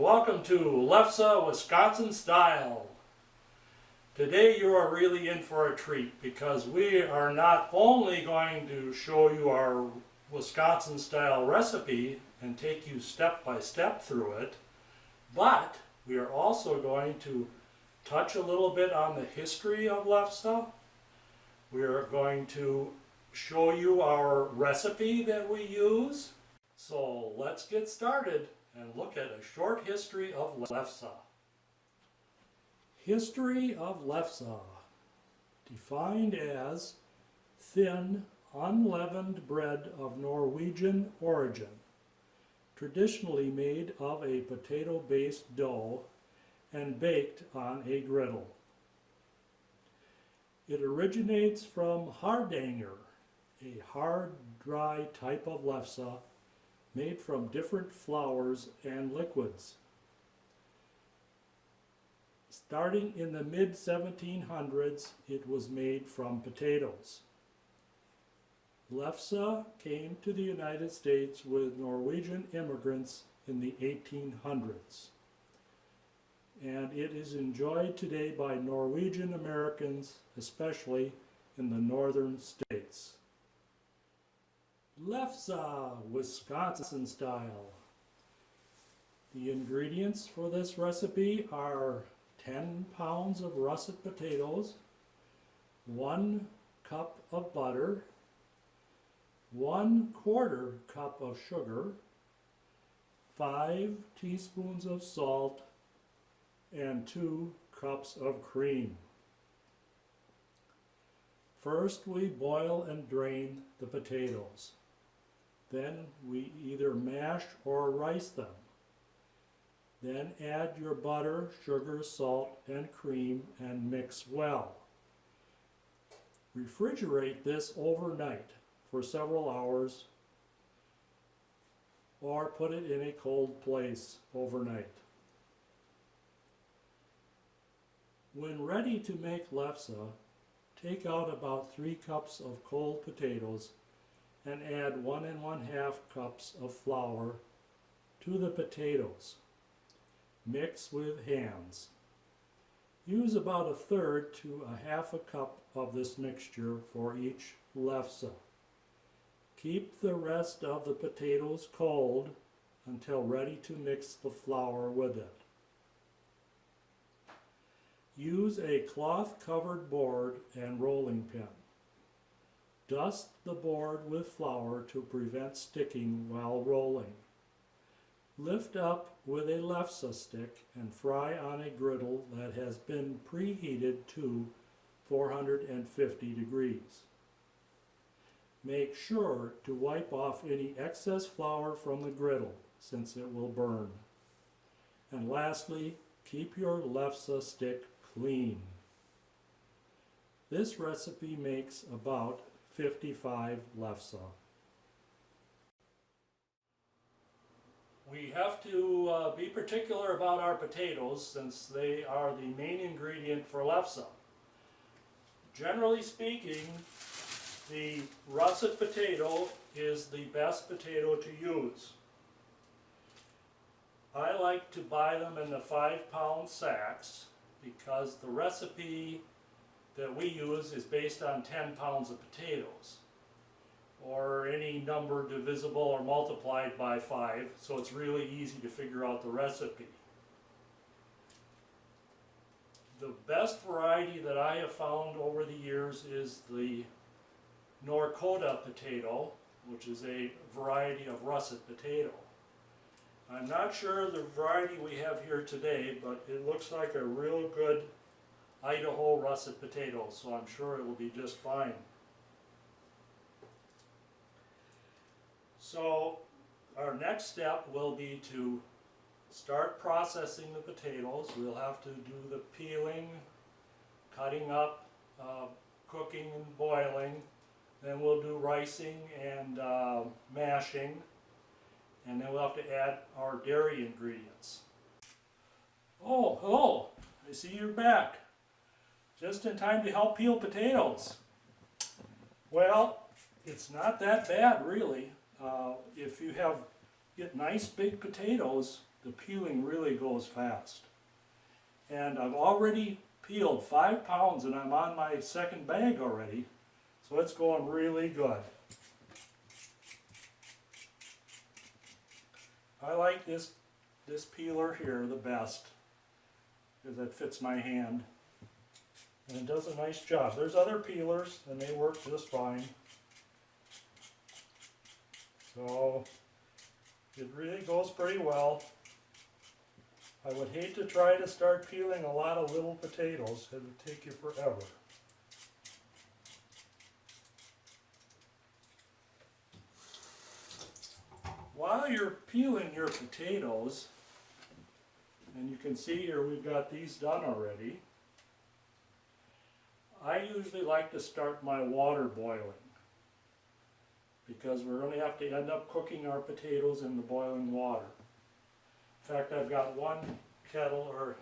welcome to Lefse, Wisconsin style. Today you are really in for a treat because we are not only going to show you our Wisconsin style recipe and take you step by step through it, but we are also going to touch a little bit on the history of Lefse. We are going to show you our recipe that we use. So let's get started and look at a short history of Lefse. History of Lefse, defined as thin, unleavened bread of Norwegian origin, traditionally made of a potato-based dough and baked on a griddle. It originates from Hardanger, a hard, dry type of lefse made from different flours and liquids. Starting in the mid-1700s, it was made from potatoes. Lefse came to the United States with Norwegian immigrants in the 1800s, and it is enjoyed today by Norwegian Americans, especially in the northern states. Lefse, Wisconsin style. The ingredients for this recipe are 10 pounds of russet potatoes, 1 cup of butter, 1/4 cup of sugar, 5 teaspoons of salt, and 2 cups of cream. First we boil and drain the potatoes. Then we either mash or rice them. Then add your butter, sugar, salt, and cream and mix well. Refrigerate this overnight for several hours or put it in a cold place overnight. When ready to make lefse, take out about 3 cups of cold potatoes and add 1 1/2 cups of flour to the potatoes. Mix with hands. Use about 1/3 to 1/2 cup of this mixture for each lefse. Keep the rest of the potatoes cold until ready to mix the flour with it. Use a cloth-covered board and rolling pin. Dust the board with flour to prevent sticking while rolling. Lift up with a lefse stick and fry on a griddle that has been preheated to 450 degrees. Make sure to wipe off any excess flour from the griddle since it will burn. And lastly, keep your lefse stick clean. This recipe makes about 55 lefse. We have to be particular about our potatoes since they are the main ingredient for lefse. Generally speaking, the russet potato is the best potato to use. I like to buy them in the 5-pound sacks because the recipe that we use is based on 10 pounds of potatoes, or any number divisible or multiplied by 5, so it's really easy to figure out the recipe. The best variety that I have found over the years is the Norwegian potato, which is a variety of russet potato. I'm not sure the variety we have here today, but it looks like a real good Idaho russet potato, so I'm sure it will be just fine. So our next step will be to start processing the potatoes. We'll have to do the peeling, cutting up, cooking and boiling. Then we'll do ricing and mashing. And then we'll have to add our dairy ingredients. Oh, hello. I see you're back. Just in time to help peel potatoes. Well, it's not that bad really. If you get nice big potatoes, the peeling really goes fast. And I've already peeled 5 pounds and I'm on my second bag already, so it's going really good. I like this peeler here the best because it fits my hand and it does a nice job. There's other peelers and they work just fine. So it really goes pretty well. I would hate to try to start peeling a lot of little potatoes. It would take you forever. While you're peeling your potatoes, and you can see here we've got these done already, I usually like to start my water boiling because we're going to have to end up cooking our potatoes in the boiling water. In fact, I've got one kettle or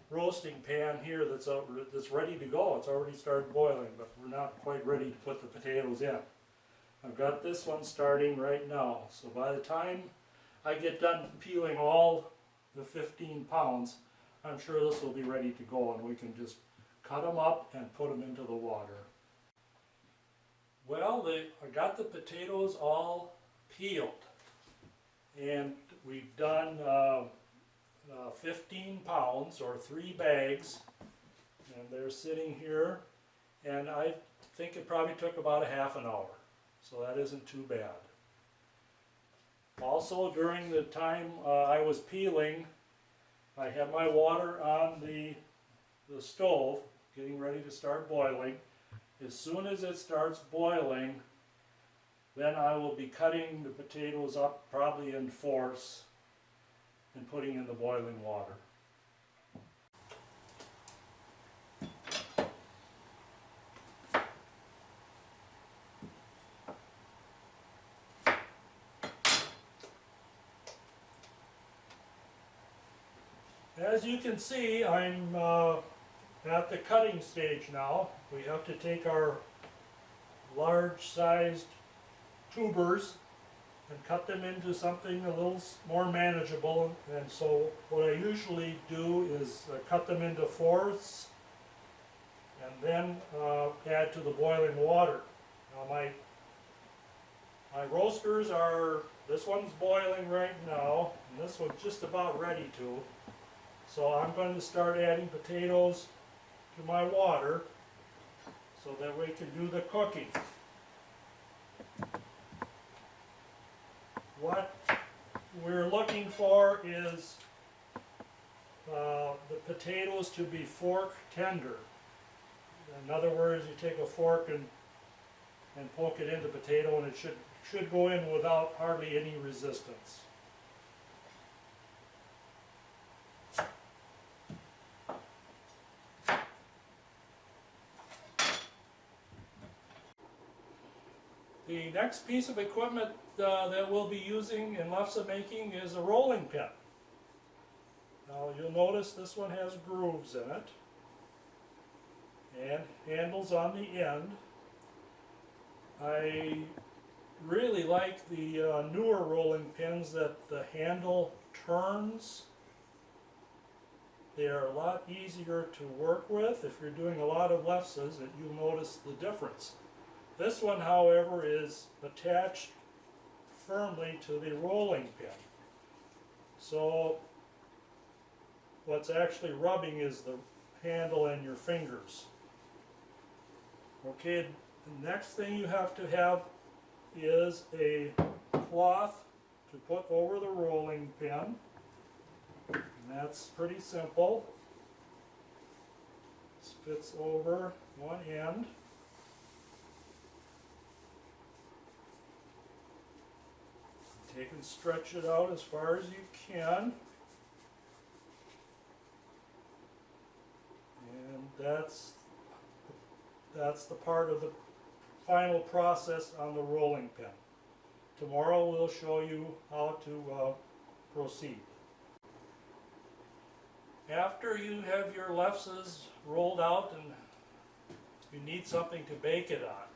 roasting pan here that's ready to go. It's already started boiling, but we're not quite ready to put the potatoes in. I've got this one starting right now, so by the time I get done peeling all the 15 pounds, I'm sure this will be ready to go and we can just cut them up and put them into the water. Well, I got the potatoes all peeled and we've done 15 pounds or 3 bags, and they're sitting here, and I think it probably took about a half an hour, so that isn't too bad. Also, during the time I was peeling, I had my water on the stove getting ready to start boiling. As soon as it starts boiling, then I will be cutting the potatoes up probably in fourths and putting in the boiling water. As you can see, I'm at the cutting stage now. We have to take our large-sized tubers and cut them into something a little more manageable, and so what I usually do is cut them into fourths and then add to the boiling water. Now my roasters are, this one's boiling right now and this one's just about ready to, so I'm going to start adding potatoes to my water so that we can do the cooking. What we're looking for is the potatoes to be fork tender. In other words, you take a fork and poke it in the potato and it should go in without hardly any resistance. The next piece of equipment that we'll be using in Lefse making is a rolling pin. Now you'll notice this one has grooves in it and handles on the end. I really like the newer rolling pins that the handle turns. They are a lot easier to work with. If you're doing a lot of Lefses, you'll notice the difference. This one, however, is attached firmly to the rolling pin. So what's actually rubbing is the handle and your fingers. Okay, the next thing you have to have is a cloth to put over the rolling pin. And that's pretty simple. This fits over one end. Take and stretch it out as far as you can. And that's the part of the final process on the rolling pin. Tomorrow we'll show you how to proceed. After you have your Lefses rolled out and you need something to bake it on,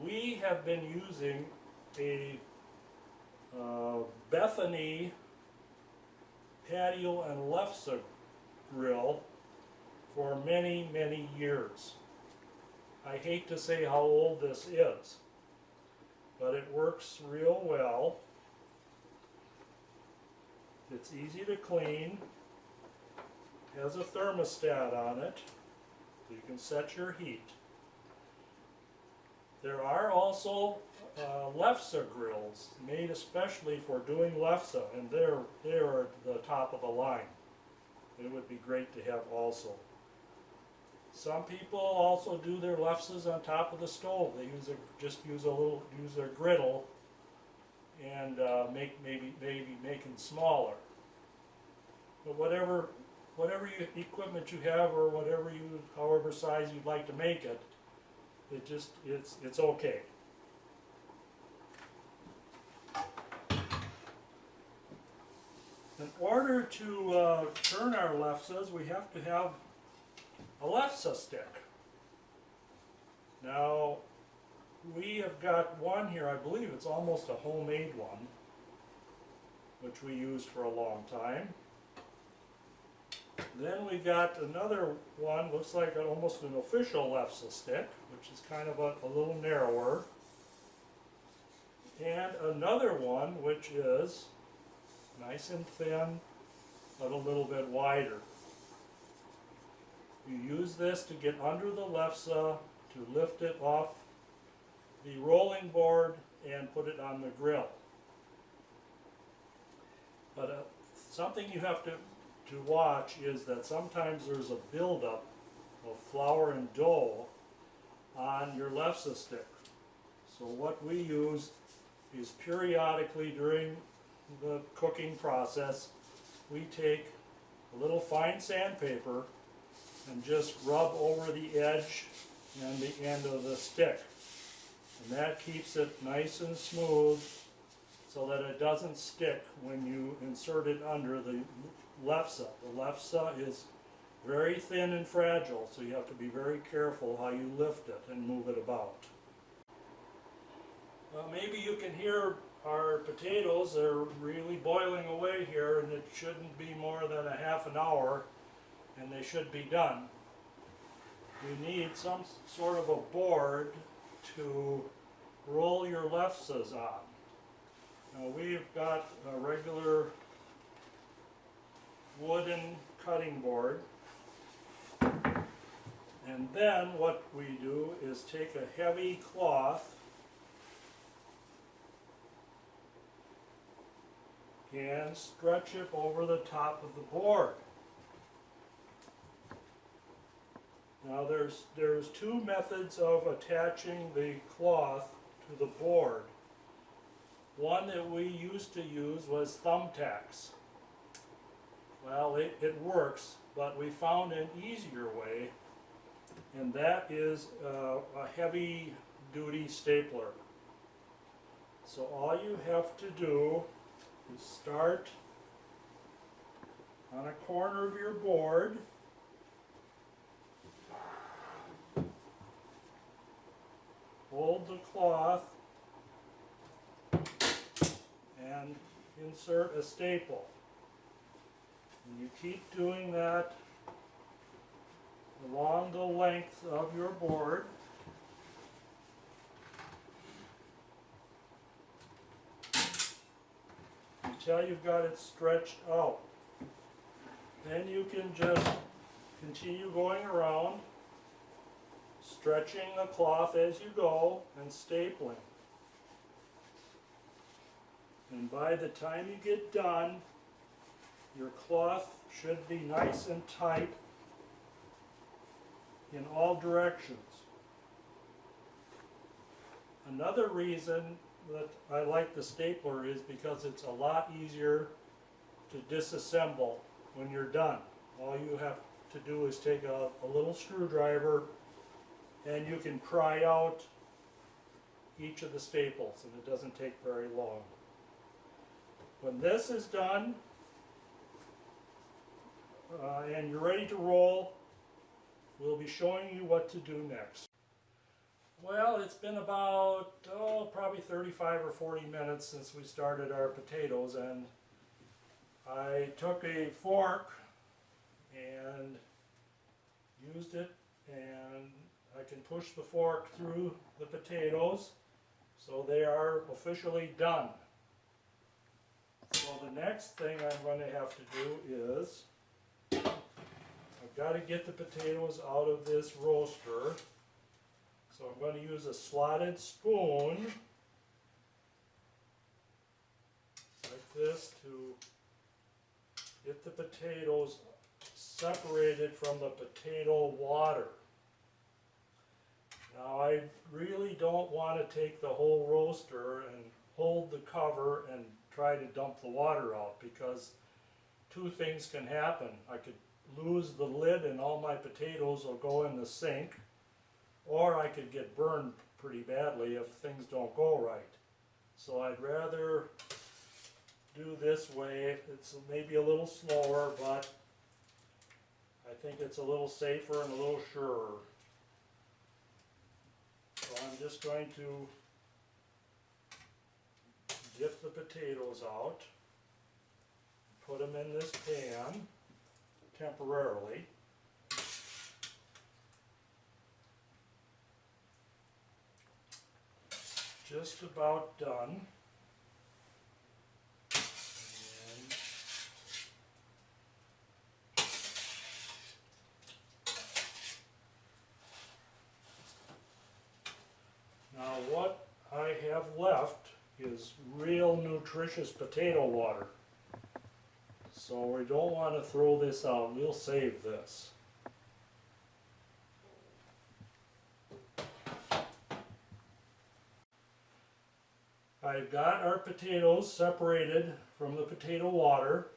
we have been using a Bethany patio and Lefse grill for many, many years. I hate to say how old this is, but it works real well. It's easy to clean, has a thermostat on it, so you can set your heat. There are also Lefse grills made especially for doing Lefse, and they're at the top of the line. It would be great to have also. Some people also do their Lefses on top of the stove. They use their griddle and maybe make them smaller. But whatever equipment you have, or however size you'd like to make it, it's okay. In order to turn our Lefses, we have to have a Lefse stick. Now, we have got one here, I believe it's almost a homemade one, which we used for a long time. Then we got another one, looks like almost an official Lefse stick, which is kind of a little narrower. And another one, which is nice and thin, but a little bit wider. You use this to get under the Lefse, to lift it off the rolling board and put it on the grill. But something you have to watch is that sometimes there's a buildup of flour and dough on your Lefse stick. So what we use is periodically during the cooking process, we take a little fine sandpaper and just rub over the edge and the end of the stick. And that keeps it nice and smooth so that it doesn't stick when you insert it under the Lefse. The Lefse is very thin and fragile, so you have to be very careful how you lift it and move it about. Well, maybe you can hear our potatoes. They're really boiling away here, and it shouldn't be more than a half an hour, and they should be done. You need some sort of a board to roll your Lefses on. Now we've got a regular wooden cutting board, and then what we do is take a heavy cloth and stretch it over the top of the board. Now there's two methods of attaching the cloth to the board. One that we used to use was thumbtacks. Well, it works, but we found an easier way, and that is a heavy duty stapler. So all you have to do is start on a corner of your board, hold the cloth, and insert a staple. And you keep doing that along the length of your board. Until you've got it stretched out. Then you can just continue going around, stretching the cloth as you go and stapling. And by the time you get done, your cloth should be nice and tight in all directions. Another reason that I like the stapler is because it's a lot easier to disassemble when you're done. All you have to do is take a little screwdriver and you can pry out each of the staples, and it doesn't take very long. When this is done and you're ready to roll, we'll be showing you what to do next. Well, it's been about, probably 35 or 40 minutes since we started our potatoes, and I took a fork and used it, and I can push the fork through the potatoes, so they are officially done. So the next thing I'm going to have to do is, I've got to get the potatoes out of this roaster. So I'm going to use a slotted spoon like this to get the potatoes separated from the potato water. Now I really don't want to take the whole roaster and hold the cover and try to dump the water out, because two things can happen. I could lose the lid and all my potatoes will go in the sink, or I could get burned pretty badly if things don't go right. So I'd rather do this way. It's maybe a little slower, but I think it's a little safer and a little surer. So I'm just going to dip the potatoes out, put them in this pan temporarily. Just about done. And now what I have left is real nutritious potato water. So we don't want to throw this out. We'll save this. I've got our potatoes separated from the potato water.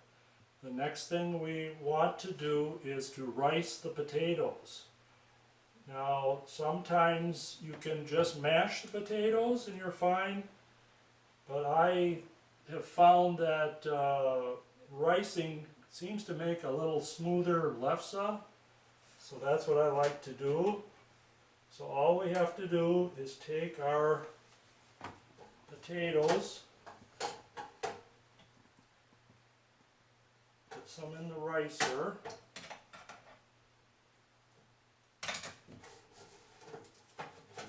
The next thing we want to do is to rice the potatoes. Now, sometimes you can just mash the potatoes and you're fine, but I have found that ricing seems to make a little smoother lefse, so that's what I like to do. So all we have to do is take our potatoes, put some in the ricer, and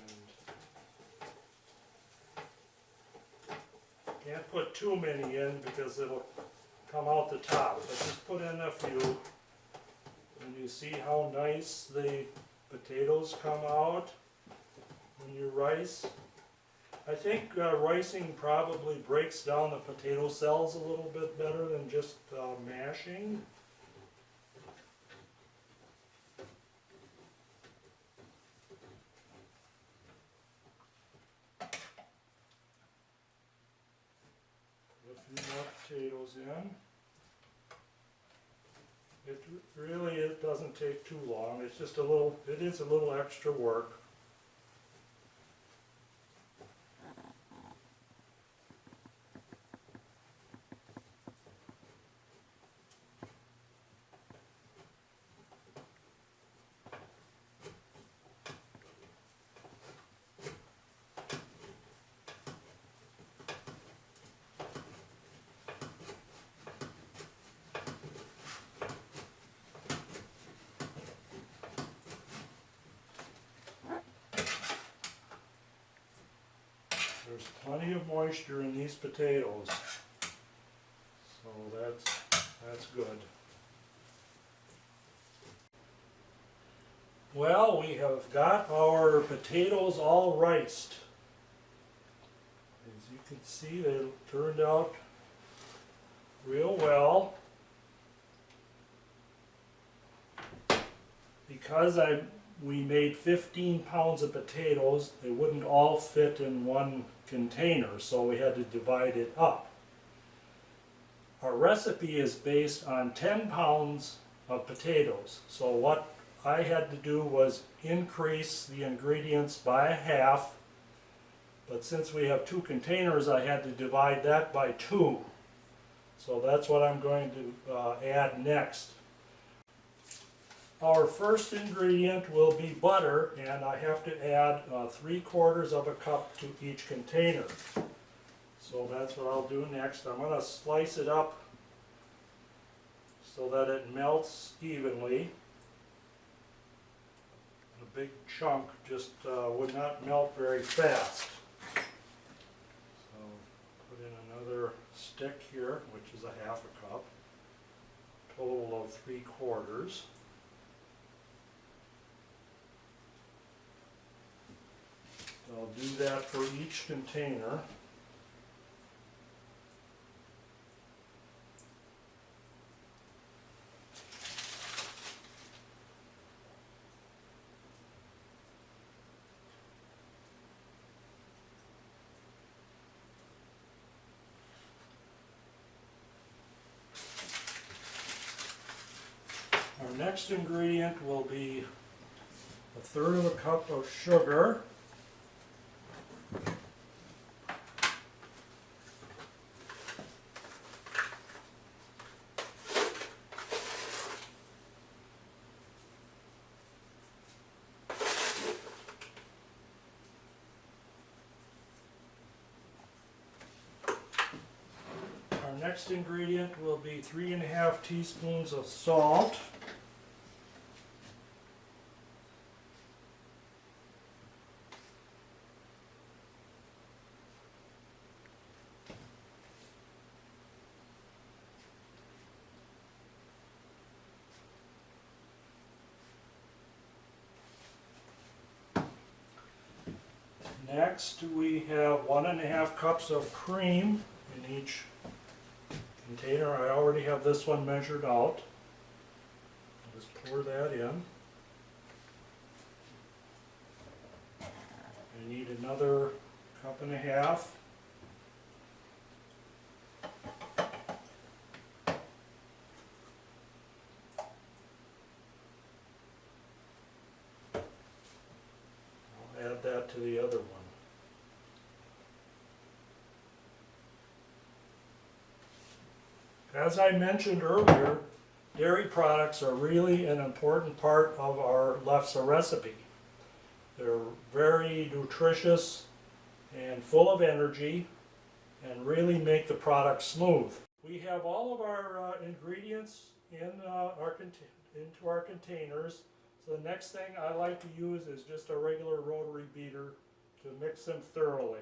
can't put too many in because it'll come out the top, but just put in a few, and you see how nice the potatoes come out when you rice. I think ricing probably breaks down the potato cells a little bit better than just mashing. Put a few more potatoes in. It doesn't take too long. It's just it is a little extra work. There's plenty of moisture in these potatoes, so that's good. Well, we have got our potatoes all riced. As you can see, they turned out real well. Because we made 15 pounds of potatoes, they wouldn't all fit in one container, so we had to divide it up. Our recipe is based on 10 pounds of potatoes, so what I had to do was increase the ingredients by a half, but since we have 2 containers, I had to divide that by 2. So that's what I'm going to add next. our first ingredient will be butter, and I have to add 3/4 of a cup to each container. So that's what I'll do next. I'm going to slice it up so that it melts evenly. A big chunk just would not melt very fast. So put in another stick here, which is a 1/2 cup. Total of 3/4. I'll do that for each container. Our next ingredient will be 1/3 of a cup of sugar. Our next ingredient will be 3½ teaspoons of salt. Next, we have 1½ cups of cream in each container. I already have this one measured out. I'll just pour that in. I need another 1½ cups. I'll add that to the other one. As I mentioned earlier, dairy products are really an important part of our Lefse recipe. They're very nutritious and full of energy and really make the product smooth. We have all of our ingredients into our containers. So the next thing I like to use is just a regular rotary beater to mix them thoroughly.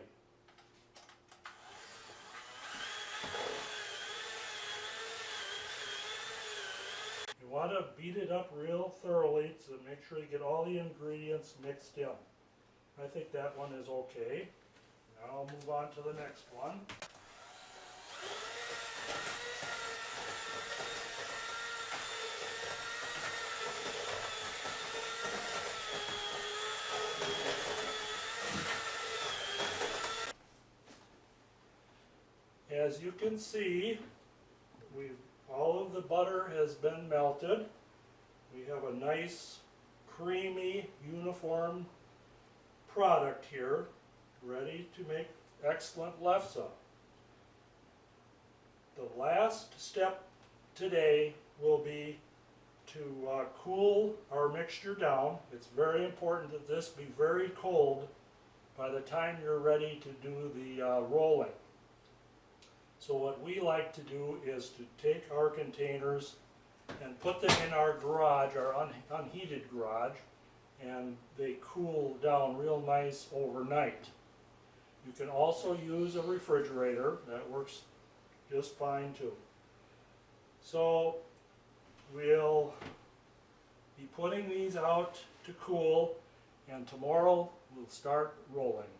You want to beat it up real thoroughly to make sure you get all the ingredients mixed in. I think that one is okay. Now I'll move on to the next one. As you can see, all of the butter has been melted. We have a nice, creamy, uniform product here, ready to make excellent lefse. The last step today will be to cool our mixture down. It's very important that this be very cold by the time you're ready to do the rolling. So what we like to do is to take our containers and put them in our garage, our unheated garage, and they cool down real nice overnight. You can also use a refrigerator. That works just fine too. So we'll be putting these out to cool, and tomorrow we'll start rolling.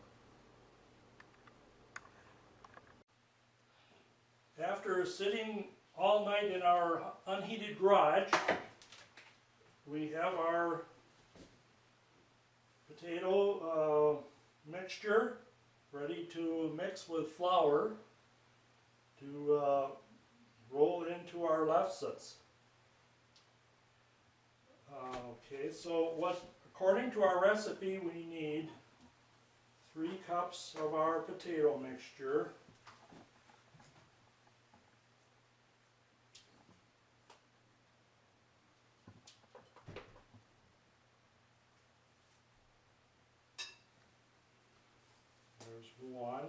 After sitting all night in our unheated garage, we have our potato mixture ready to mix with flour to roll into our lefses. Okay, so according to our recipe, we need 3 cups of our potato mixture. There's one.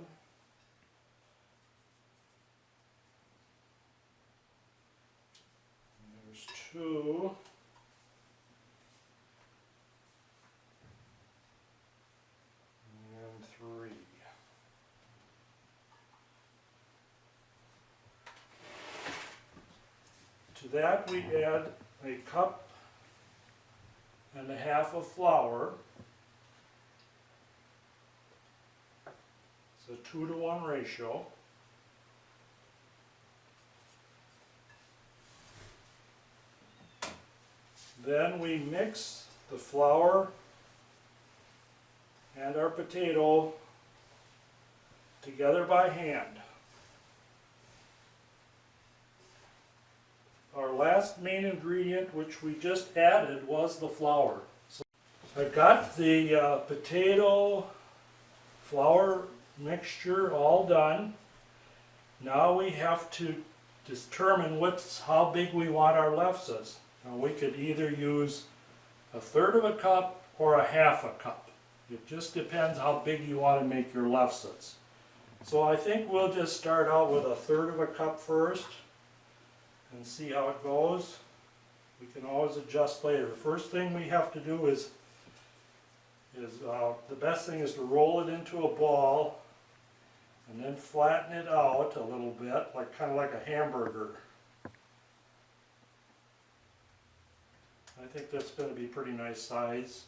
And there's two. And three. To that we add a cup and a half of flour. It's a 2-to-1 ratio. Then we mix the flour and our potato together by hand. Our last main ingredient, which we just added, was the flour. So I got the potato flour mixture all done. Now we have to determine how big we want our lefses. Now we could either use 1/3 of a cup or a 1/2 a cup. It just depends how big you want to make your lefses. So I think we'll just start out with 1/3 of a cup first and see how it goes. We can always adjust later. The first thing we have to do is the best thing is to roll it into a ball and then flatten it out a little bit, kind of like a hamburger. I think that's going to be pretty nice size.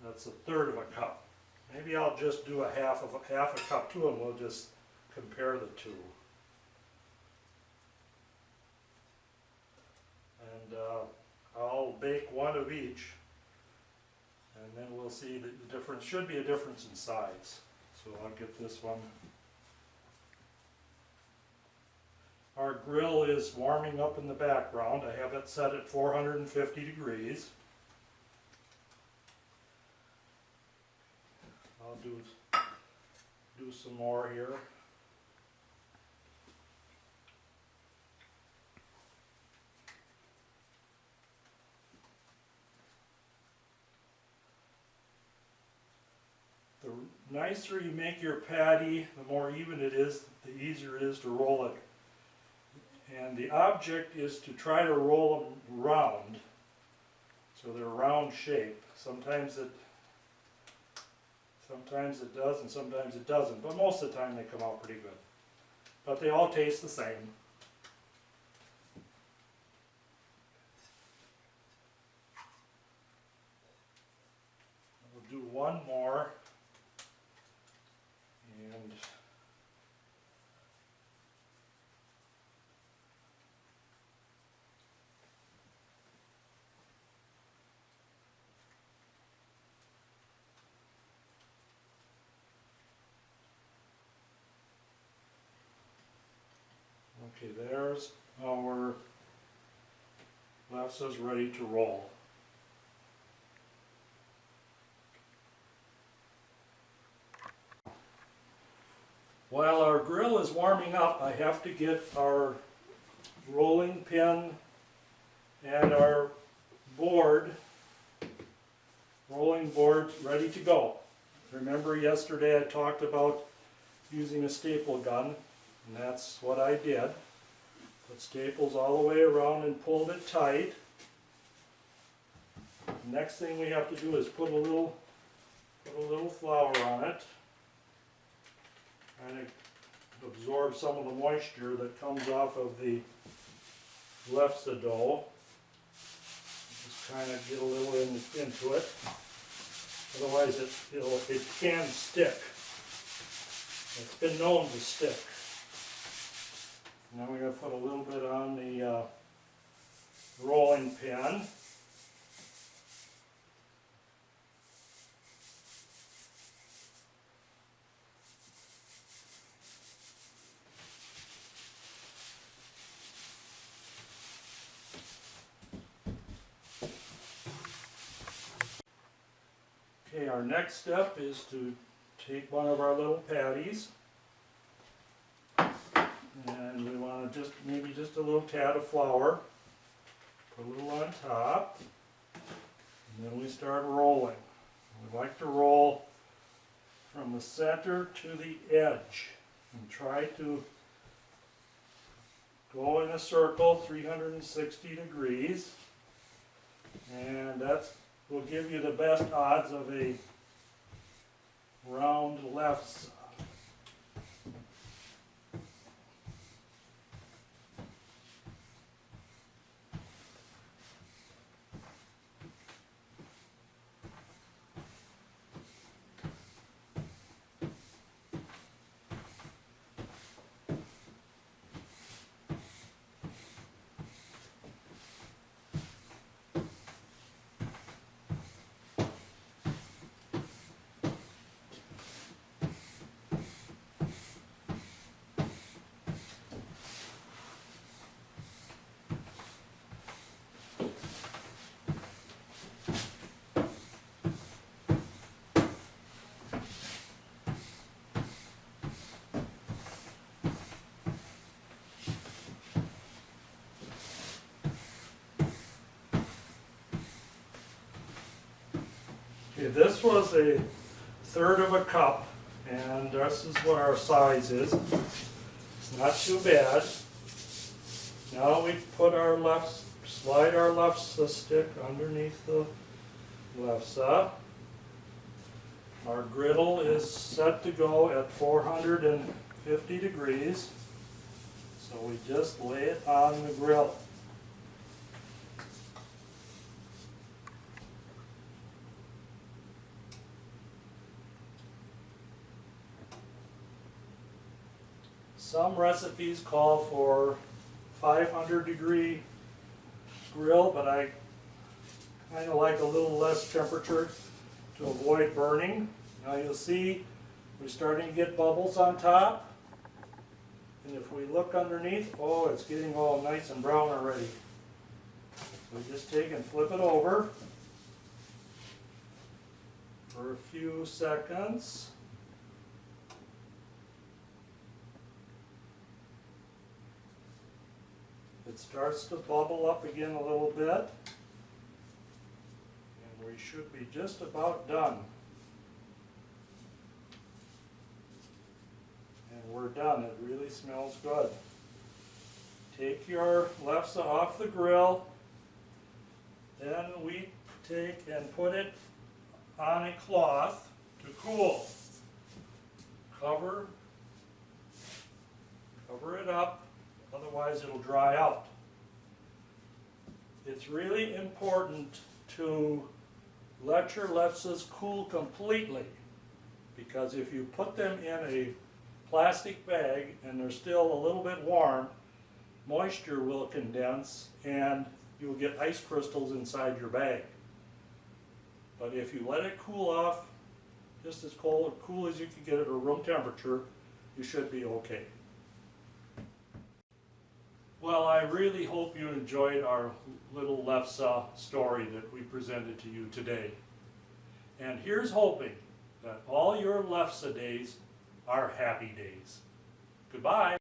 That's 1/3 of a cup. Maybe I'll just do a half a cup too, and we'll just compare the two. And I'll bake one of each, and then we'll see the difference. Should be a difference in size. So I'll get this one. Our grill is warming up in the background. I have it set at 450 degrees. I'll do some more here. The nicer you make your patty, the more even it is, the easier it is to roll it. And the object is to try to roll them round, so they're round shape. Sometimes it does and sometimes it doesn't, but most of the time they come out pretty good. But they all taste the same. We'll do one more, and okay, there's our lefses ready to roll. While our grill is warming up, I have to get our rolling pin and our rolling board ready to go. Remember yesterday I talked about using a staple gun, and that's what I did. Put staples all the way around and pulled it tight. Next thing we have to do is put a little flour on it, and it absorbs some of the moisture that comes off of the lefse dough. Just kind of get a little into it. Otherwise it can stick. It's been known to stick. Now we're going to put a little bit on the rolling pin. Okay, our next step is to take one of our little patties, and we want to maybe just a little tad of flour, put a little on top, and then we start rolling. We like to roll from the center to the edge and try to go in a circle 360 degrees, and that will give you the best odds of a round lefse. Okay, this was a third of a cup, and this is what our size is. It's not too bad. Now we put our slide our lefse stick underneath the lefse. Our griddle is set to go at 450 degrees, so we just lay it on the grill. Some recipes call for 500-degree grill, but I kind of like a little less temperature to avoid burning. Now you'll see we're starting to get bubbles on top, and if we look underneath, oh, it's getting all nice and brown already. So we just take and flip it over for a few seconds. It starts to bubble up again a little bit, and we should be just about done. And we're done. It really smells good. Take your lefse off the grill, then we take and put it on a cloth to cool. Cover it up. Otherwise it'll dry out. It's really important to let your lefses cool completely, because if you put them in a plastic bag and they're still a little bit warm, moisture will condense and you'll get ice crystals inside your bag. But if you let it cool off, just as cool as you can get it at room temperature, you should be okay. Well, I really hope you enjoyed our little lefse story that we presented to you today. And here's hoping that all your lefse days are happy days. Goodbye.